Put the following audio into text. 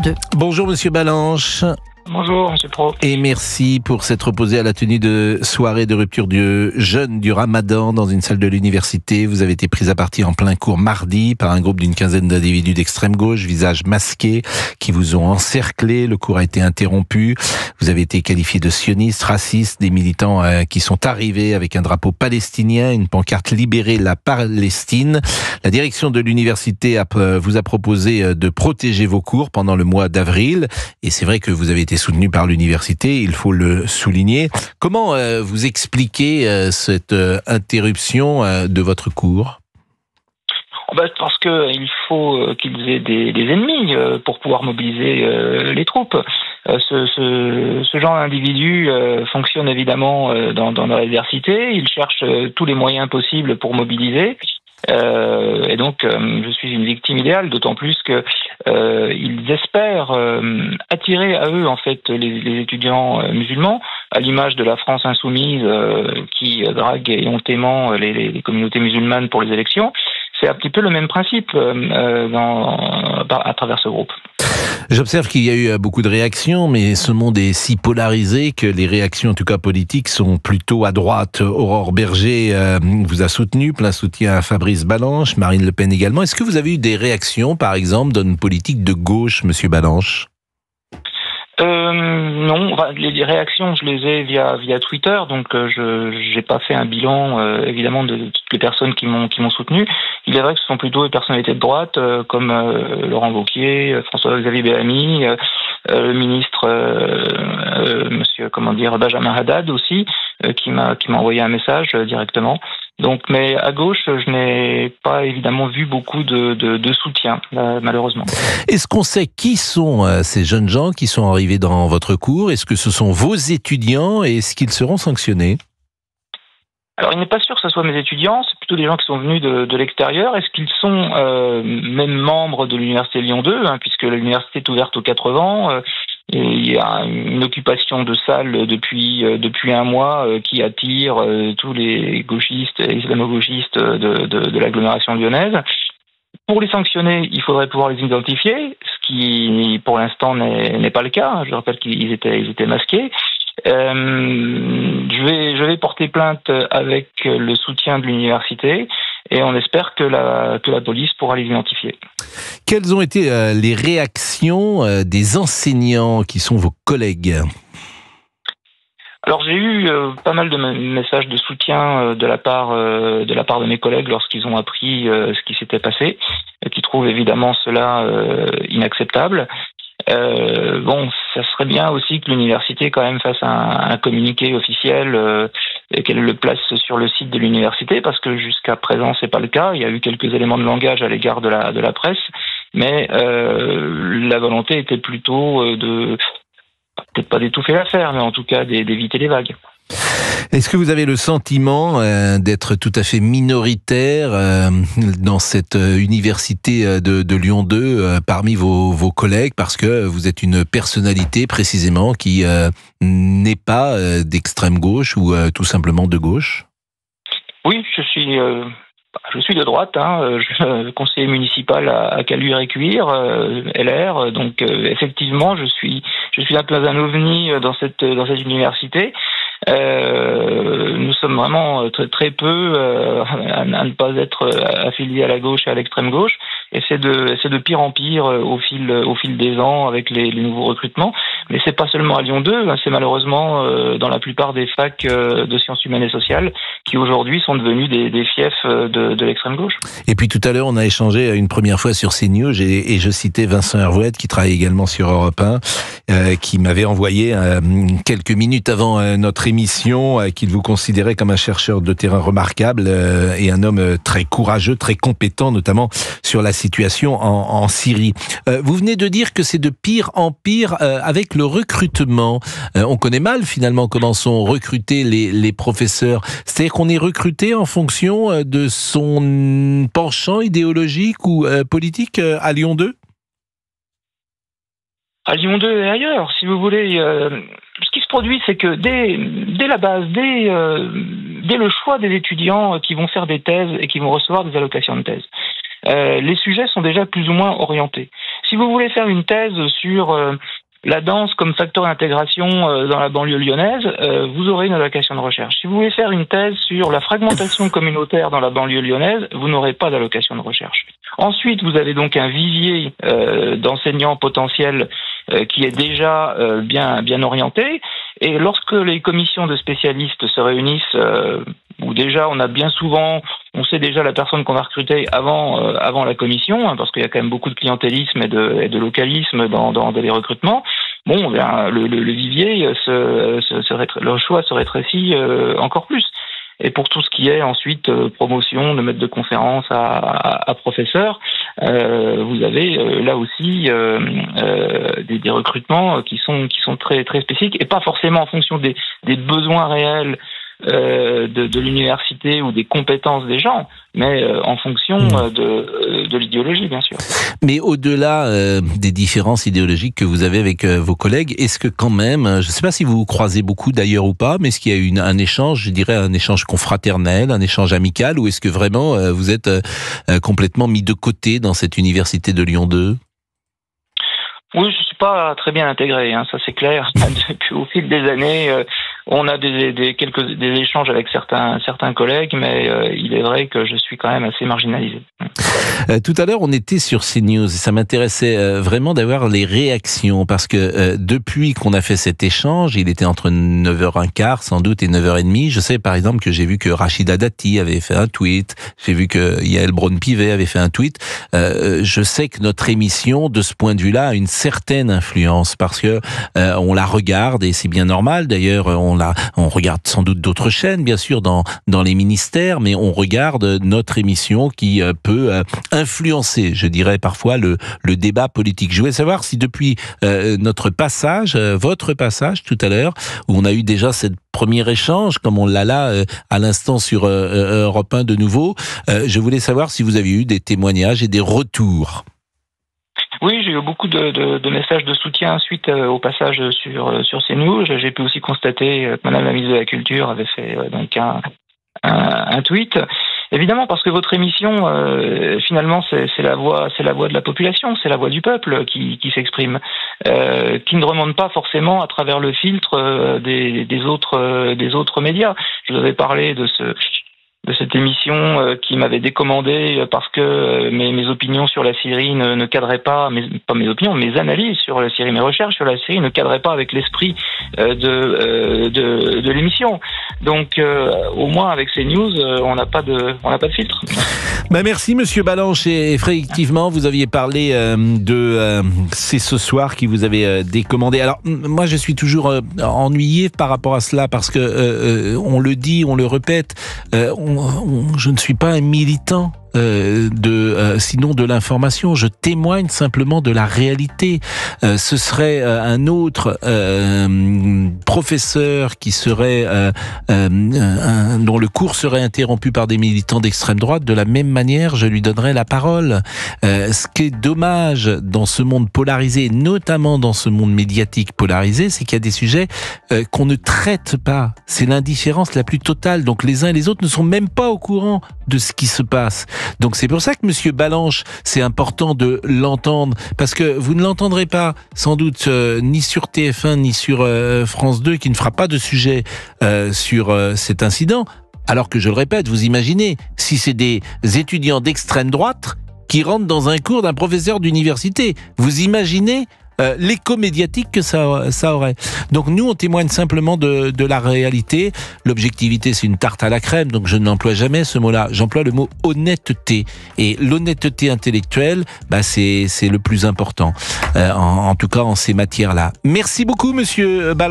2. Bonjour Monsieur Balanche. Bonjour, Monsieur Pro. Et merci pour s'être opposé à la tenue de soirée de rupture du jeûne du Ramadan dans une salle de l'université. Vous avez été pris à partie en plein cours mardi par un groupe d'une quinzaine d'individus d'extrême gauche, visages masqués, qui vous ont encerclé. Le cours a été interrompu. Vous avez été qualifié de sioniste, raciste, des militants qui sont arrivés avec un drapeau palestinien, une pancarte libérer la Palestine. La direction de l'université vous a proposé de protéger vos cours pendant le mois d'avril. Et c'est vrai que vous avez été soutenu par l'université, il faut le souligner. Comment vous expliquez cette interruption de votre cours ? Parce qu'il faut qu'ils aient des ennemis pour pouvoir mobiliser les troupes. Ce genre d'individu fonctionne évidemment dans la diversité. Il cherche tous les moyens possibles pour mobiliser. Et donc, je suis une victime idéale, d'autant plus que ils espèrent attirer à eux en fait les étudiants musulmans, à l'image de la France insoumise qui drague éhontément les communautés musulmanes pour les élections. C'est un petit peu le même principe à travers ce groupe. J'observe qu'il y a eu beaucoup de réactions, mais ce monde est si polarisé que les réactions, en tout cas politiques, sont plutôt à droite. Aurore Berger vous a soutenu, plein soutien à Fabrice Balanche, Marine Le Pen également. Est-ce que vous avez eu des réactions, par exemple, d'une politique de gauche, Monsieur Balanche ? Non, les réactions, je les ai via Twitter, donc je n'ai pas fait un bilan évidemment de toutes les personnes qui m'ont soutenu. Il est vrai que ce sont plutôt des personnalités de droite comme Laurent Wauquiez, François-Xavier Bellamy, le ministre Monsieur Benjamin Haddad aussi, qui m'a envoyé un message directement. Donc, mais à gauche, je n'ai pas évidemment vu beaucoup de soutien, malheureusement. Est-ce qu'on sait qui sont ces jeunes gens qui sont arrivés dans votre cours ? Est-ce que ce sont vos étudiants et est-ce qu'ils seront sanctionnés ? Alors, il n'est pas sûr que ce soit mes étudiants, c'est plutôt des gens qui sont venus de l'extérieur. Est-ce qu'ils sont même membres de l'Université Lyon 2, puisque l'université est ouverte aux 4 vents et il y a une occupation de salle depuis un mois qui attire tous les gauchistes et islamo-gauchistes de l'agglomération lyonnaise. Pour les sanctionner, il faudrait pouvoir les identifier, ce qui pour l'instant n'est pas le cas. Je rappelle qu'ils étaient masqués. Je vais porter plainte avec le soutien de l'université et on espère que la police pourra les identifier. Quelles ont été les réactions des enseignants qui sont vos collègues ? Alors j'ai eu pas mal de messages de soutien de la part de mes collègues lorsqu'ils ont appris ce qui s'était passé, qui trouvent évidemment cela inacceptable. Ça serait bien aussi que l'université quand même fasse un communiqué officiel et qu'elle le place sur le site de l'université, parce que jusqu'à présent c'est pas le cas. Il y a eu quelques éléments de langage à l'égard de la presse, mais la volonté était plutôt peut-être pas d'étouffer l'affaire, mais en tout cas d'éviter les vagues. Est-ce que vous avez le sentiment d'être tout à fait minoritaire dans cette université de Lyon 2 parmi vos collègues, parce que vous êtes une personnalité précisément qui n'est pas d'extrême gauche ou tout simplement de gauche ? Oui, je suis de droite, je suis conseiller municipal à Caluire-et-Cuire, LR, donc effectivement je suis un peu un ovni dans cette université. Nous sommes vraiment très, très peu à ne pas être affiliés à la gauche et à l'extrême gauche, et c'est de pire en pire au fil des ans avec les nouveaux recrutements. Mais c'est pas seulement à Lyon 2, c'est malheureusement dans la plupart des facs de sciences humaines et sociales qui aujourd'hui sont devenus des fiefs de l'extrême gauche. Et puis tout à l'heure, on a échangé une première fois sur CNews et je citais Vincent Hervouet qui travaille également sur Europe 1, qui m'avait envoyé quelques minutes avant notre émission qu'il vous considérait comme un chercheur de terrain remarquable et un homme très courageux, très compétent, notamment sur la situation en Syrie. Vous venez de dire que c'est de pire en pire avec le recrutement. On connaît mal finalement comment sont recrutés les professeurs. C'est-à-dire qu'on est recruté en fonction de son penchant idéologique ou politique à Lyon 2 ? À Lyon 2 et ailleurs, si vous voulez. Ce qui se produit, c'est que dès la base, dès le choix des étudiants qui vont faire des thèses et qui vont recevoir des allocations de thèse, les sujets sont déjà plus ou moins orientés. si vous voulez faire une thèse sur la danse comme facteur d'intégration dans la banlieue lyonnaise, vous aurez une allocation de recherche. Si vous voulez faire une thèse sur la fragmentation communautaire dans la banlieue lyonnaise, vous n'aurez pas d'allocation de recherche. Ensuite, vous avez donc un vivier d'enseignants potentiels qui est déjà bien orienté. Et lorsque les commissions de spécialistes se réunissent, où déjà on sait déjà la personne qu'on va recruter avant la commission, hein, parce qu'il y a quand même beaucoup de clientélisme et de localisme dans les recrutements. Bon, bien, le vivier, le choix se rétrécit encore plus. Et pour tout ce qui est ensuite promotion de maître de conférence à professeur, vous avez là aussi des recrutements qui sont très très spécifiques et pas forcément en fonction des besoins réels de l'université ou des compétences des gens, mais en fonction de l'idéologie, bien sûr. Mais au-delà des différences idéologiques que vous avez avec vos collègues, est-ce que quand même, je ne sais pas si vous vous croisez beaucoup d'ailleurs ou pas, mais est-ce qu'il y a eu un échange, je dirais un échange confraternel, un échange amical, ou est-ce que vraiment vous êtes complètement mis de côté dans cette université de Lyon 2 ? Oui, je suis pas très bien intégré, hein, ça c'est clair. Depuis au fil des années, on a des échanges avec certains collègues, mais il est vrai que je suis quand même assez marginalisé. Tout à l'heure, on était sur CNews et ça m'intéressait vraiment d'avoir les réactions parce que depuis qu'on a fait cet échange, il était entre 9h15 sans doute et 9h30. Je sais par exemple que j'ai vu que Rachida Dati avait fait un tweet, j'ai vu que Yael Braun-Pivet avait fait un tweet. Je sais que notre émission, de ce point de vue-là, a une certaine influence parce que on la regarde et c'est bien normal. D'ailleurs, on regarde sans doute d'autres chaînes, bien sûr, dans les ministères, mais on regarde notre émission qui peut influencer, je dirais parfois, le débat politique. Je voulais savoir si depuis notre passage, votre passage tout à l'heure, où on a eu déjà cette premier échange, comme on l'a là à l'instant sur Europe 1 de nouveau, je voulais savoir si vous avez eu des témoignages et des retours. Oui, j'ai eu beaucoup de messages de soutien suite au passage sur CNews. J'ai pu aussi constater que Madame la ministre de la Culture avait fait donc un tweet. Évidemment, parce que votre émission, finalement, c'est la voix de la population, c'est la voix du peuple qui s'exprime, qui ne remonte pas forcément à travers le filtre des autres médias. Je vous avais parlé de cette émission qui m'avait décommandé parce que mes opinions sur la Syrie ne cadraient pas, pas mes opinions, mes analyses sur la Syrie, mes recherches sur la Syrie ne cadraient pas avec l'esprit de l'émission. Donc au moins avec CNews, on n'a pas de filtre. Merci Monsieur Balanche, et effectivement vous aviez parlé de C'est ce soir qui vous avait décommandé. Alors moi je suis toujours ennuyé par rapport à cela parce que on le dit, on le répète, je ne suis pas un militant sinon de l'information. Je témoigne simplement de la réalité. Ce serait un autre professeur qui serait dont le cours serait interrompu par des militants d'extrême droite. De la même manière, je lui donnerais la parole. Ce qui est dommage dans ce monde polarisé, notamment dans ce monde médiatique polarisé, c'est qu'il y a des sujets qu'on ne traite pas. C'est l'indifférence la plus totale. Donc les uns et les autres ne sont même pas au courant de ce qui se passe. Donc c'est pour ça que Monsieur Balanche, c'est important de l'entendre, parce que vous ne l'entendrez pas sans doute ni sur TF1 ni sur France 2, qui ne fera pas de sujet sur cet incident. Alors que je le répète, vous imaginez si c'est des étudiants d'extrême droite qui rentrent dans un cours d'un professeur d'université. Vous imaginez l'écho médiatique que ça aurait. Donc nous, on témoigne simplement de la réalité. L'objectivité, c'est une tarte à la crème, donc je n'emploie jamais ce mot-là. J'emploie le mot honnêteté. Et l'honnêteté intellectuelle, c'est le plus important, en tout cas en ces matières-là. Merci beaucoup, Monsieur Balanche.